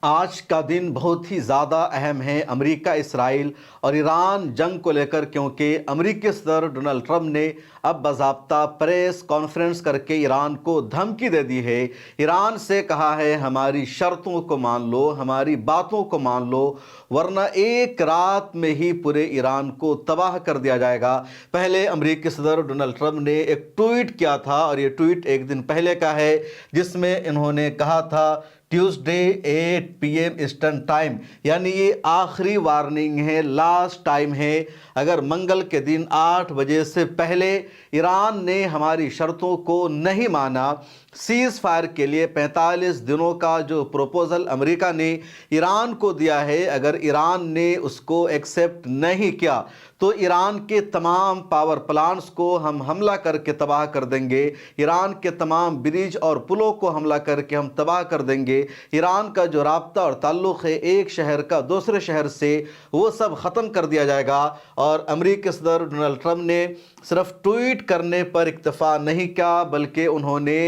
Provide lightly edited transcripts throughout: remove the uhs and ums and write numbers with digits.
آج کا دن بہت ہی زیادہ اہم ہے امریکہ اسرائیل اور ایران جنگ کو لے کر، کیونکہ امریکی صدر ڈونلڈ ٹرمپ نے اب باضابطہ پریس کانفرنس کر کے ایران کو دھمکی دے دی ہے۔ ایران سے کہا ہے ہماری شرطوں کو مان لو، ہماری باتوں کو مان لو، ورنہ ایک رات میں ہی پورے ایران کو تباہ کر دیا جائے گا۔ پہلے امریکی صدر ڈونلڈ ٹرمپ نے ایک ٹویٹ کیا تھا، اور یہ ٹویٹ ایک دن پہلے کا ہے، جس میں انہوں نے کہا تھا ٹیوزڈے 8 PM ایسٹرن ٹائم، یعنی یہ آخری وارننگ ہے، لاسٹ ٹائم ہے۔ اگر منگل کے دن 8 بجے سے پہلے ایران نے ہماری شرطوں کو نہیں مانا، سیز فائر کے لیے 45 دنوں کا جو پروپوزل امریکہ نے ایران کو دیا ہے، اگر ایران نے اس کو ایکسیپٹ نہیں کیا تو ایران کے تمام پاور پلانٹس کو ہم حملہ کر کے تباہ کر دیں گے، ایران کے تمام برج اور پلوں کو حملہ کر کے ہم تباہ کر دیں گے، ایران کا جو رابطہ اور تعلق ہے ایک شہر کا دوسرے شہر سے، وہ سب ختم کر دیا جائے گا۔ اور امریکی صدر ڈونلڈ ٹرمپ نے صرف ٹویٹ کرنے پر اکتفا نہیں کیا، بلکہ انہوں نے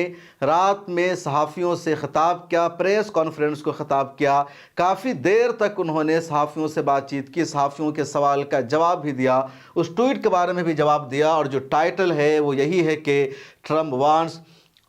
رات میں صحافیوں سے خطاب کیا، پریس کانفرنس کو خطاب کیا، کافی دیر تک انہوں نے صحافیوں سے بات چیت کی، صحافیوں کے سوال کا جواب بھی دیا، اس ٹویٹ کے بارے میں بھی جواب دیا، اور جو ٹائٹل ہے وہ یہی ہے کہ Trump wants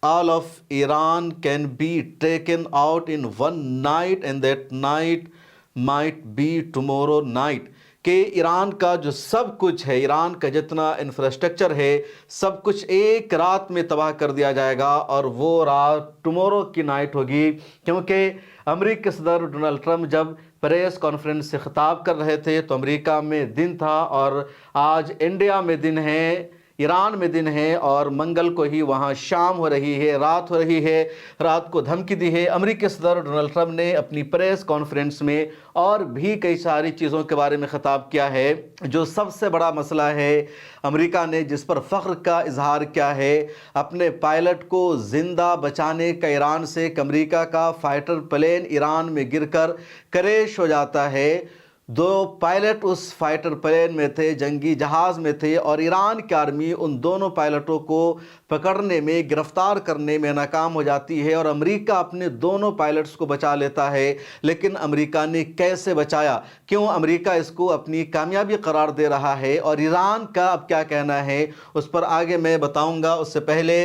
all of Iran can be taken out in one night and that night might be tomorrow night، کہ ایران کا جو سب کچھ ہے، ایران کا جتنا انفراسٹرکچر ہے، سب کچھ ایک رات میں تباہ کر دیا جائے گا، اور وہ رات ٹمورو کی نائٹ ہوگی۔ کیونکہ امریکی صدر ڈونلڈ ٹرمپ جب پریس کانفرنس سے خطاب کر رہے تھے تو امریکہ میں دن تھا، اور آج انڈیا میں دن ہے، ایران میں دن ہے، اور منگل کو ہی وہاں شام ہو رہی ہے، رات ہو رہی ہے، رات کو دھمکی دی ہے۔ امریکی صدر ڈونلڈ ٹرمپ نے اپنی پریس کانفرنس میں اور بھی کئی ساری چیزوں کے بارے میں خطاب کیا ہے۔ جو سب سے بڑا مسئلہ ہے امریکہ نے جس پر فخر کا اظہار کیا ہے، اپنے پائلٹ کو زندہ بچانے کا ایران سے، کہ امریکہ کا فائٹر پلین ایران میں گر کر کریش ہو جاتا ہے، 2 پائلٹ اس فائٹر پلین میں تھے، جنگی جہاز میں تھے، اور ایران کی آرمی ان دونوں پائلٹوں کو پکڑنے میں، گرفتار کرنے میں ناکام ہو جاتی ہے، اور امریکہ اپنے دونوں پائلٹس کو بچا لیتا ہے۔ لیکن امریکہ نے کیسے بچایا؟ کیوں امریکہ اس کو اپنی کامیابی قرار دے رہا ہے، اور ایران کا اب کیا کہنا ہے، اس پر آگے میں بتاؤں گا۔ اس سے پہلے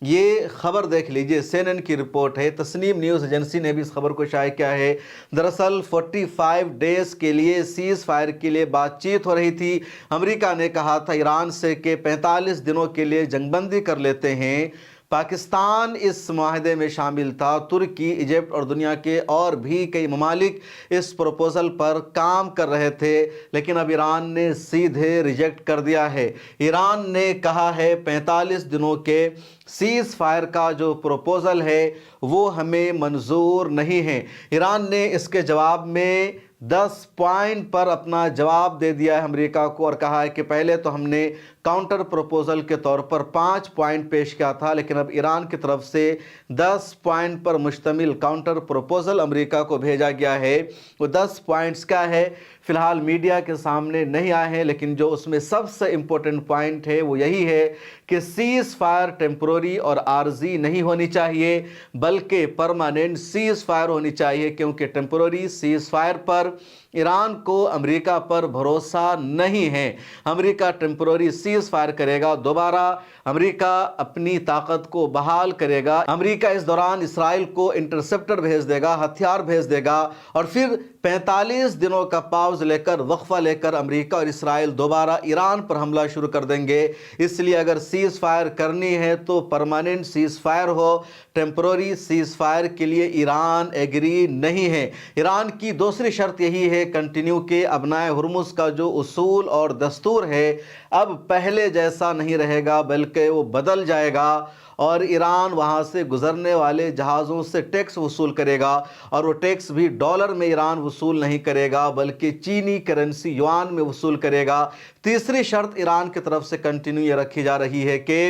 یہ خبر دیکھ لیجئے، CNN کی رپورٹ ہے، تسنیم نیوز ایجنسی نے بھی اس خبر کو شائع کیا ہے۔ دراصل 45 ڈیز کے لیے سیز فائر کے لیے بات چیت ہو رہی تھی۔ امریکہ نے کہا تھا ایران سے کہ 45 دنوں کے لیے جنگ بندی کر لیتے ہیں۔ پاکستان اس معاہدے میں شامل تھا، ترکی، ایجپٹ اور دنیا کے اور بھی کئی ممالک اس پروپوزل پر کام کر رہے تھے، لیکن اب ایران نے سیدھے ریجیکٹ کر دیا ہے۔ ایران نے کہا ہے 45 دنوں کے سیز فائر کا جو پروپوزل ہے وہ ہمیں منظور نہیں ہے۔ ایران نے اس کے جواب میں 10 پوائنٹ پر اپنا جواب دے دیا ہے امریکہ کو، اور کہا ہے کہ پہلے تو ہم نے کاؤنٹر پروپوزل کے طور پر 5 پوائنٹ پیش کیا تھا، لیکن اب ایران کی طرف سے 10 پوائنٹ پر مشتمل کاؤنٹر پروپوزل امریکہ کو بھیجا گیا ہے۔ وہ 10 پوائنٹس کیا ہے فی الحال میڈیا کے سامنے نہیں آئے ہیں، لیکن جو اس میں سب سے امپورٹنٹ پوائنٹ ہے وہ یہی ہے کہ سیز فائر ٹیمپروری اور عارضی نہیں ہونی چاہیے، بلکہ پرماننٹ سیز فائر ہونی چاہیے، کیونکہ ٹیمپروری سیز فائر پر ایران کو امریکہ پر بھروسہ نہیں ہے۔ امریکہ ٹیمپروری سیز فائر کرے گا، دوبارہ امریکہ اپنی طاقت کو بحال کرے گا، امریکہ اس دوران اسرائیل کو انٹرسپٹر بھیج دے گا، ہتھیار بھیج دے گا، اور پھر 45 دنوں کا پاؤز لے کر، وقفہ لے کر امریکہ اور اسرائیل دوبارہ ایران پر حملہ شروع کر دیں گے۔ اس لیے اگر سیز فائر کرنی ہے تو پرماننٹ سیز فائر ہو، ٹیمپروری سیز فائر کے لیے ایران ایگری نہیں ہے۔ ایران کی دوسری شرط یہی ہے کنٹینیو کے ابنائے ہرمز کا جو اصول اور دستور ہے اب پہلے جیسا نہیں رہے گا، بلکہ وہ بدل جائے گا، اور ایران وہاں سے گزرنے والے جہازوں سے ٹیکس وصول کرے گا، اور وہ ٹیکس بھی ڈالر میں ایران وصول نہیں کرے گا، بلکہ چینی کرنسی یوان میں وصول کرے گا۔ تیسری شرط ایران کی طرف سے کنٹینیو یہ رکھی جا رہی ہے کہ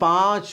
5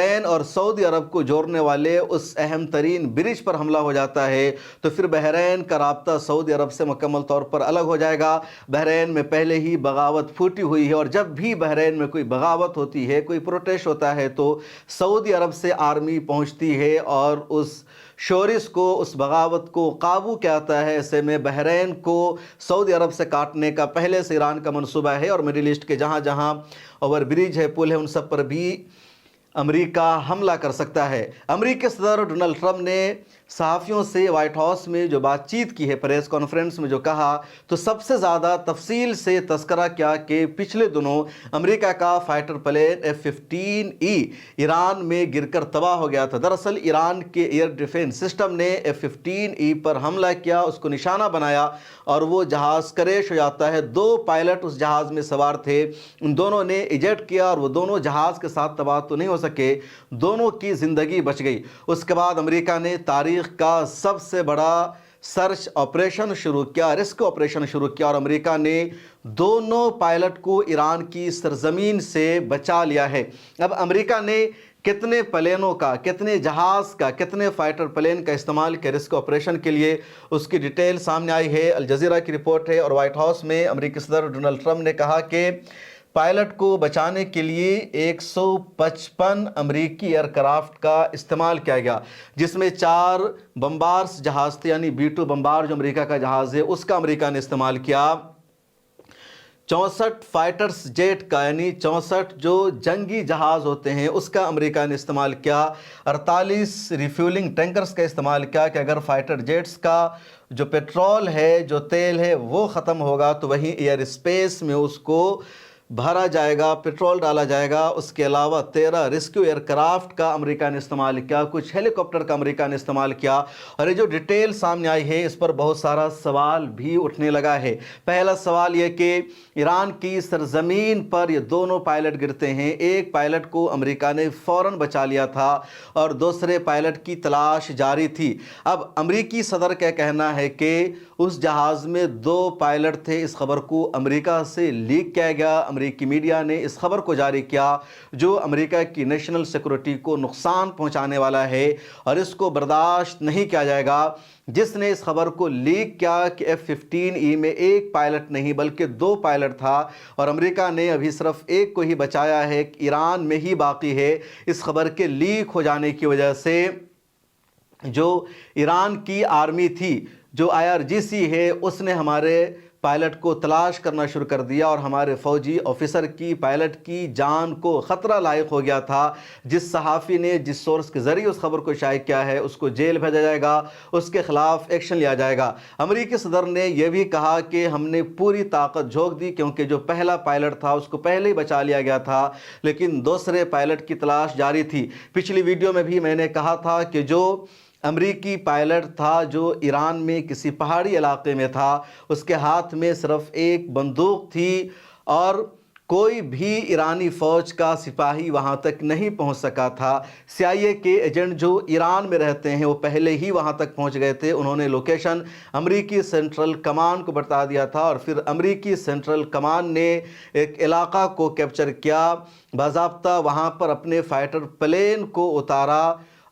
بحرین اور سعودی عرب کو جوڑنے والے اس اہم ترین برج پر حملہ ہو جاتا ہے تو پھر بحرین کا رابطہ سعودی عرب سے مکمل طور پر الگ ہو جائے گا۔ بحرین میں پہلے ہی بغاوت پھوٹی ہوئی ہے، اور جب بھی بحرین میں کوئی بغاوت ہوتی ہے، کوئی پروٹیسٹ ہوتا ہے تو سعودی عرب سے آرمی پہنچتی ہے اور اس شورش کو، اس بغاوت کو قابو کیا آتا ہے۔ ایسے میں بحرین کو سعودی عرب سے کاٹنے کا پہلے سے ایران کا منصوبہ ہے، اور مڈل ایسٹ کے جہاں جہاں اوور برج ہے، پل ہے، ان سب پر بھی امریکہ حملہ کر سکتا ہے۔ امریکی صدر ڈونلڈ ٹرمپ نے صحافیوں سے وائٹ ہاؤس میں جو بات چیت کی ہے، پریس کانفرنس میں جو کہا، تو سب سے زیادہ تفصیل سے تذکرہ کیا کہ پچھلے دنوں امریکہ کا فائٹر پلین F-15E ایران میں گر کر تباہ ہو گیا تھا۔ دراصل ایران کے ایئر ڈیفنس سسٹم نے F-15E پر حملہ کیا، اس کو نشانہ بنایا، اور وہ جہاز کریش ہو جاتا ہے۔ 2 پائلٹ اس جہاز میں سوار تھے، ان دونوں نے ایجیکٹ کیا اور وہ دونوں جہاز کے ساتھ تباہ تو نہیں ہو سکے، دونوں کی زندگی بچ گئی۔ اس کے بعد امریکہ نے تاریخ کا سب سے بڑا سرچ آپریشن شروع کیا، ریسکیو آپریشن شروع کیا، اور امریکہ نے دونوں پائلٹ کو ایران کی سرزمین سے بچا لیا ہے۔ اب امریکہ نے کتنے پلینوں کا، کتنے جہاز کا، کتنے فائٹر پلین کا استعمال کیا ریسکیو آپریشن کے لیے، اس کی ڈیٹیل سامنے آئی ہے۔ الجزیرہ کی رپورٹ ہے، اور وائٹ ہاؤس میں امریکی صدر ڈونلڈ ٹرمپ نے کہا کہ پائلٹ کو بچانے کے لیے 155 امریکی ایئر کرافٹ کا استعمال کیا گیا، جس میں 4 بمبارز جہاز تھے، یعنی B-2 بمبار جو امریکہ کا جہاز ہے اس کا امریکہ نے استعمال کیا۔ 64 فائٹرز جیٹ کا، یعنی 64 جو جنگی جہاز ہوتے ہیں اس کا امریکہ نے استعمال کیا۔ 48 ریفیولنگ ٹینکرز کا استعمال کیا کہ اگر فائٹر جیٹس کا جو پیٹرول ہے، جو تیل ہے، وہ ختم ہوگا تو وہیں ایئر اسپیس میں اس کو بھرا جائے گا، پیٹرول ڈالا جائے گا۔ اس کے علاوہ 13 ریسکیو ایئر کرافٹ کا امریکہ نے استعمال کیا، کچھ ہیلی کاپٹر کا امریکہ نے استعمال کیا۔ اور یہ جو ڈیٹیل سامنے آئی ہے اس پر بہت سارا سوال بھی اٹھنے لگا ہے۔ پہلا سوال یہ کہ ایران کی سرزمین پر یہ دونوں پائلٹ گرتے ہیں، ایک پائلٹ کو امریکہ نے فوراً بچا لیا تھا اور دوسرے پائلٹ کی تلاش جاری تھی۔ اب امریکی صدر کا کہنا ہے کہ اس جہاز میں 2 پائلٹ تھے، اس خبر کو امریکہ سے لیک کیا گیا، امریکی میڈیا نے اس خبر کو جاری کیا جو امریکہ کی نیشنل سیکورٹی کو نقصان پہنچانے والا ہے، اور اس کو برداشت نہیں کیا جائے گا۔ جس نے اس خبر کو لیک کیا کہ F-15E میں ایک پائلٹ نہیں بلکہ 2 پائلٹ تھا، اور امریکہ نے ابھی صرف ایک کو ہی بچایا ہے، ایران میں ہی باقی ہے۔ اس خبر کے لیک ہو جانے کی وجہ سے جو ایران کی آرمی تھی، جو IRGC ہے، اس نے ہمارے پائلٹ کو تلاش کرنا شروع کر دیا، اور ہمارے فوجی آفیسر کی، پائلٹ کی جان کو خطرہ لاحق ہو گیا تھا۔ جس صحافی نے، جس سورس کے ذریعے اس خبر کو شائع کیا ہے، اس کو جیل بھیجا جائے گا، اس کے خلاف ایکشن لیا جائے گا۔ امریکی صدر نے یہ بھی کہا کہ ہم نے پوری طاقت جھونک دی، کیونکہ جو پہلا پائلٹ تھا اس کو پہلے ہی بچا لیا گیا تھا، لیکن دوسرے پائلٹ کی تلاش جاری تھی۔ پچھلی ویڈیو میں بھی میں نے کہا تھا کہ جو امریکی پائلٹ تھا جو ایران میں کسی پہاڑی علاقے میں تھا، اس کے ہاتھ میں صرف ایک بندوق تھی، اور کوئی بھی ایرانی فوج کا سپاہی وہاں تک نہیں پہنچ سکا تھا۔ CIA کے ایجنٹ جو ایران میں رہتے ہیں وہ پہلے ہی وہاں تک پہنچ گئے تھے، انہوں نے لوکیشن امریکی سینٹرل کمان کو بتا دیا تھا، اور پھر امریکی سینٹرل کمان نے ایک علاقہ کو کیپچر کیا، باضابطہ وہاں پر اپنے فائٹر پلین کو اتارا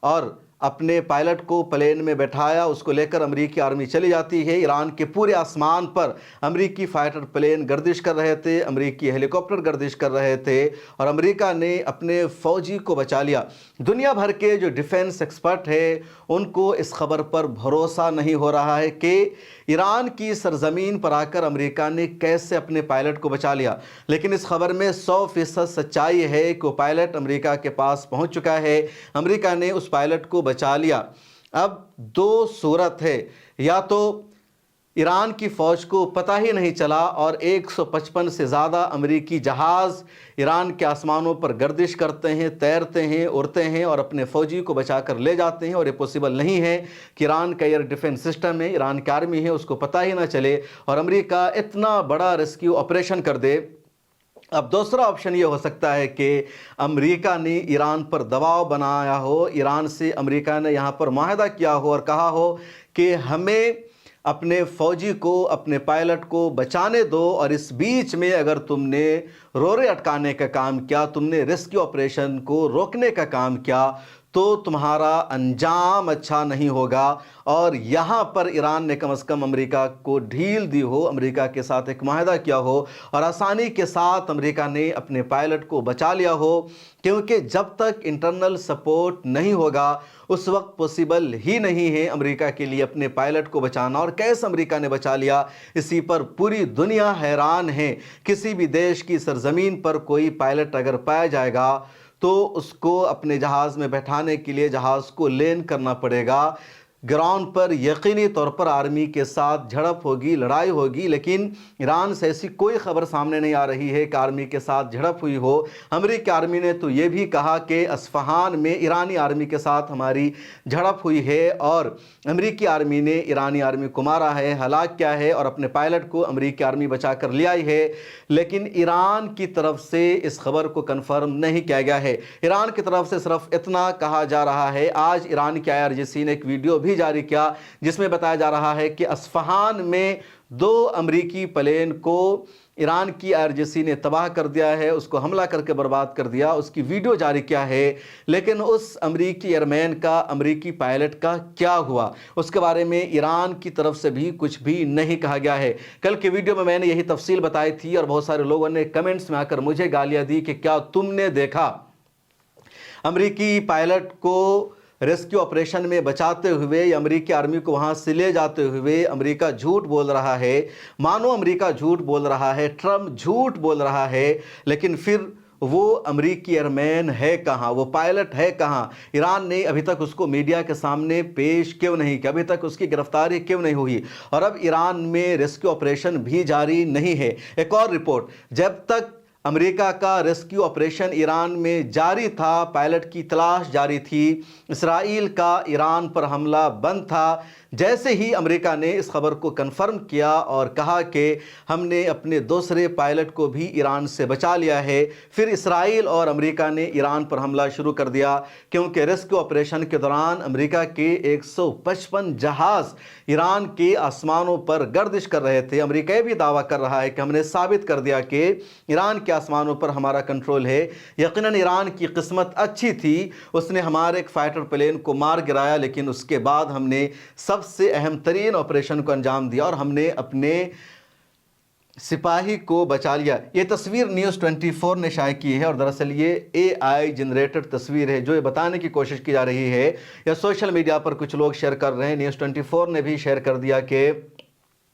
اور اپنے پائلٹ کو پلین میں بٹھایا، اس کو لے کر امریکی آرمی چلی جاتی ہے۔ ایران کے پورے آسمان پر امریکی فائٹر پلین گردش کر رہے تھے، امریکی ہیلی کاپٹر گردش کر رہے تھے، اور امریکہ نے اپنے فوجی کو بچا لیا۔ دنیا بھر کے جو ڈیفنس ایکسپرٹ ہیں ان کو اس خبر پر بھروسہ نہیں ہو رہا ہے کہ ایران کی سرزمین پر آ کر امریکہ نے کیسے اپنے پائلٹ کو بچا لیا، لیکن اس خبر میں 100% سچائی ہے کہ وہ پائلٹ امریکہ کے پاس پہنچ چکا ہے، امریکہ نے اس پائلٹ کو بچا لیا۔ اب 2 صورت ہے، یا تو ایران کی فوج کو پتہ ہی نہیں چلا اور 155 سے زیادہ امریکی جہاز ایران کے آسمانوں پر گردش کرتے ہیں، تیرتے ہیں، اڑتے ہیں اور اپنے فوجی کو بچا کر لے جاتے ہیں، اور یہ پوسیبل نہیں ہے کہ ایران کا ایئر ڈیفنس سسٹم ہے، ایران کی آرمی ہے، اس کو پتہ ہی نہ چلے اور امریکہ اتنا بڑا ریسکیو آپریشن کر دے۔ اب دوسرا آپشن یہ ہو سکتا ہے کہ امریکہ نے ایران پر دباؤ بنایا ہو، ایران سے امریکہ نے یہاں پر معاہدہ کیا ہو اور کہا ہو کہ ہمیں اپنے فوجی کو اپنے پائلٹ کو بچانے دو، اور اس بیچ میں اگر تم نے رورے اٹکانے کا کام کیا، تم نے ریسکیو آپریشن کو روکنے کا کام کیا، تو تمہارا انجام اچھا نہیں ہوگا۔ اور یہاں پر ایران نے کم از کم امریکہ کو ڈھیل دی ہو، امریکہ کے ساتھ ایک معاہدہ کیا ہو، اور آسانی کے ساتھ امریکہ نے اپنے پائلٹ کو بچا لیا ہو، کیونکہ جب تک انٹرنل سپورٹ نہیں ہوگا اس وقت پوسیبل ہی نہیں ہے امریکہ کے لیے اپنے پائلٹ کو بچانا۔ اور کیسے امریکہ نے بچا لیا، اسی پر پوری دنیا حیران ہے۔ کسی بھی دیش کی سرزمین پر کوئی پائلٹ اگر پایا جائے گا تو اس کو اپنے جہاز میں بیٹھانے کے لیے جہاز کو لینڈ کرنا پڑے گا، گراؤنڈ پر یقینی طور پر آرمی کے ساتھ جھڑپ ہوگی، لڑائی ہوگی، لیکن ایران سے ایسی کوئی خبر سامنے نہیں آ رہی ہے کہ آرمی کے ساتھ جھڑپ ہوئی ہو۔ امریکی آرمی نے تو یہ بھی کہا کہ اصفہان میں ایرانی آرمی کے ساتھ ہماری جھڑپ ہوئی ہے، اور امریکی آرمی نے ایرانی آرمی کو مارا ہے، ہلاک کیا ہے، اور اپنے پائلٹ کو امریکی آرمی بچا کر لے آئی ہے۔ لیکن ایران کی طرف سے اس خبر کو کنفرم نہیں کیا گیا ہے۔ ایران کی طرف سے صرف اتنا کہا جا رہا ہے، آج ایران کی IRGC نے ایک ویڈیو بھی جاری کیا جس میں بتایا جا رہا ہے کہ اصفہان میں 2 امریکی پلین کو ایران کی IRGC نے تباہ کر دیا ہے، اس کو حملہ کر کے برباد کر دیا، اس کی ویڈیو جاری کیا ہے۔ لیکن اس امریکی ایئرمین کا، امریکی پائلٹ کا کیا ہوا، اس کے بارے میں ایران کی طرف سے بھی کچھ بھی نہیں کہا گیا ہے۔ کل کی ویڈیو میں نے یہی تفصیل بتائی تھی، اور بہت سارے لوگوں نے کمنٹس میں آ کر مجھے گالیاں دی کہ کیا تم نے دیکھا امریکی پائلٹ کو ریسکیو آپریشن میں بچاتے ہوئے، یا امریکی آرمی کو وہاں سے لے جاتے ہوئے امریکہ جھوٹ بول رہا ہے، مانو امریکہ جھوٹ بول رہا ہے، ٹرمپ جھوٹ بول رہا ہے، لیکن پھر وہ امریکی ایئرمین ہے کہاں، وہ پائلٹ ہے کہاں؟ ایران نے ابھی تک اس کو میڈیا کے سامنے پیش کیوں نہیں کیا، ابھی تک اس کی گرفتاری کیوں نہیں ہوئی؟ اور اب ایران میں ریسکیو آپریشن بھی جاری نہیں ہے۔ ایک اور رپورٹ، جب تک امریکہ کا ریسکیو آپریشن ایران میں جاری تھا، پائلٹ کی تلاش جاری تھی، اسرائیل کا ایران پر حملہ بند تھا، جیسے ہی امریکہ نے اس خبر کو کنفرم کیا اور کہا کہ ہم نے اپنے دوسرے پائلٹ کو بھی ایران سے بچا لیا ہے، پھر اسرائیل اور امریکہ نے ایران پر حملہ شروع کر دیا، کیونکہ ریسکیو آپریشن کے دوران امریکہ کے 155 جہاز ایران کے آسمانوں پر گردش کر رہے تھے۔ امریکہ یہ بھی دعویٰ کر رہا ہے کہ ہم نے ثابت کر دیا کہ ایران کے آسمانوں پر ہمارا کنٹرول ہے۔ یقیناً ایران کی قسمت اچھی تھی، اس نے ہمارے ایک فائٹر پلین کو مار گرایا، لیکن اس کے بعد ہم نے سب سے اہم ترین آپریشن کو انجام دیا، اور ہم نے اپنے سپاہی کو بچا لیا۔ یہ تصویر نیوز 24 نے شائع کی ہے، اور دراصل یہ AI جنریٹڈ تصویر ہے، جو یہ بتانے کی کوشش کی جا رہی ہے، یا سوشل میڈیا پر کچھ لوگ شیئر کر رہے ہیں، نیوز 24 نے بھی شیئر کر دیا کہ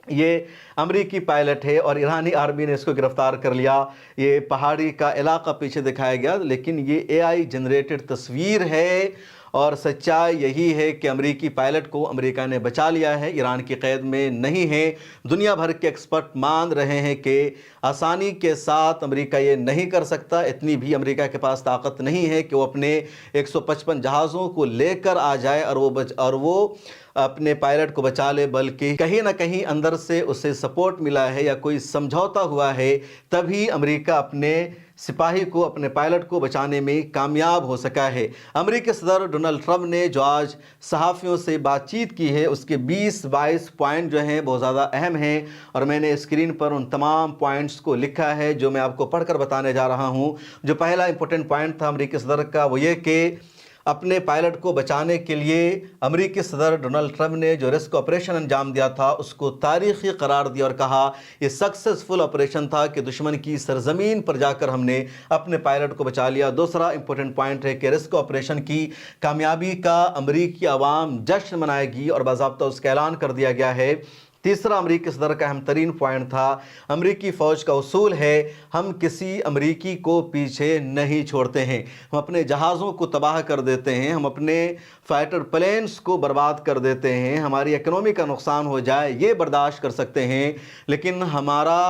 یہ امریکی پائلٹ ہے اور ایرانی آرمی نے اس کو گرفتار کر لیا۔ یہ پہاڑی کا علاقہ پیچھے دکھایا گیا، لیکن یہ AI جنریٹڈ تصویر ہے، اور سچائی یہی ہے کہ امریکی پائلٹ کو امریکہ نے بچا لیا ہے، ایران کی قید میں نہیں ہے۔ دنیا بھر کے ایکسپرٹ مان رہے ہیں کہ آسانی کے ساتھ امریکہ یہ نہیں کر سکتا، اتنی بھی امریکہ کے پاس طاقت نہیں ہے کہ وہ اپنے 155 جہازوں کو لے کر آ جائے اور وہ اپنے پائلٹ کو بچا لے، بلکہ کہیں نہ کہیں اندر سے اسے سپورٹ ملا ہے یا کوئی سمجھوتا ہوا ہے، تبھی امریکہ اپنے سپاہی کو، اپنے پائلٹ کو بچانے میں کامیاب ہو سکا ہے۔ امریکی صدر ڈونلڈ ٹرمپ نے جو آج صحافیوں سے بات چیت کی ہے، اس کے 20-22 پوائنٹ جو ہیں بہت زیادہ اہم ہیں، اور میں نے اسکرین پر ان تمام پوائنٹس کو لکھا ہے جو میں آپ کو پڑھ کر بتانے جا رہا ہوں۔ جو پہلا امپورٹنٹ پوائنٹ تھا امریکی صدر کا، وہ یہ کہ اپنے پائلٹ کو بچانے کے لیے امریکی صدر ڈونلڈ ٹرمپ نے جو ریسکیو آپریشن انجام دیا تھا اس کو تاریخی قرار دیا، اور کہا یہ سکسیسفل آپریشن تھا کہ دشمن کی سرزمین پر جا کر ہم نے اپنے پائلٹ کو بچا لیا۔ دوسرا امپورٹنٹ پوائنٹ ہے کہ ریسکیو آپریشن کی کامیابی کا امریکی عوام جشن منائے گی، اور باضابطہ اس کا اعلان کر دیا گیا ہے۔ تیسرا امریکی صدر کا اہم ترین پوائنٹ تھا، امریکی فوج کا اصول ہے ہم کسی امریکی کو پیچھے نہیں چھوڑتے ہیں، ہم اپنے جہازوں کو تباہ کر دیتے ہیں، ہم اپنے فائٹر پلینز کو برباد کر دیتے ہیں، ہماری اکنومی کا نقصان ہو جائے یہ برداشت کر سکتے ہیں، لیکن ہمارا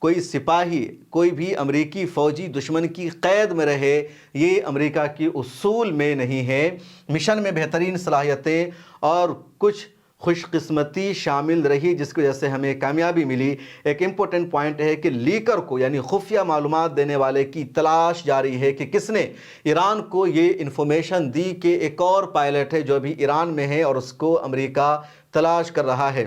کوئی سپاہی، کوئی بھی امریکی فوجی دشمن کی قید میں رہے، یہ امریکہ کی اصول میں نہیں ہے۔ مشن میں بہترین صلاحیتیں اور کچھ خوش قسمتی شامل رہی جس کی وجہ سے ہمیں کامیابی ملی۔ ایک امپورٹنٹ پوائنٹ ہے کہ لیکر کو، یعنی خفیہ معلومات دینے والے کی تلاش جاری ہے کہ کس نے ایران کو یہ انفارمیشن دی کہ ایک اور پائلٹ ہے جو ابھی ایران میں ہے اور اس کو امریکہ تلاش کر رہا ہے۔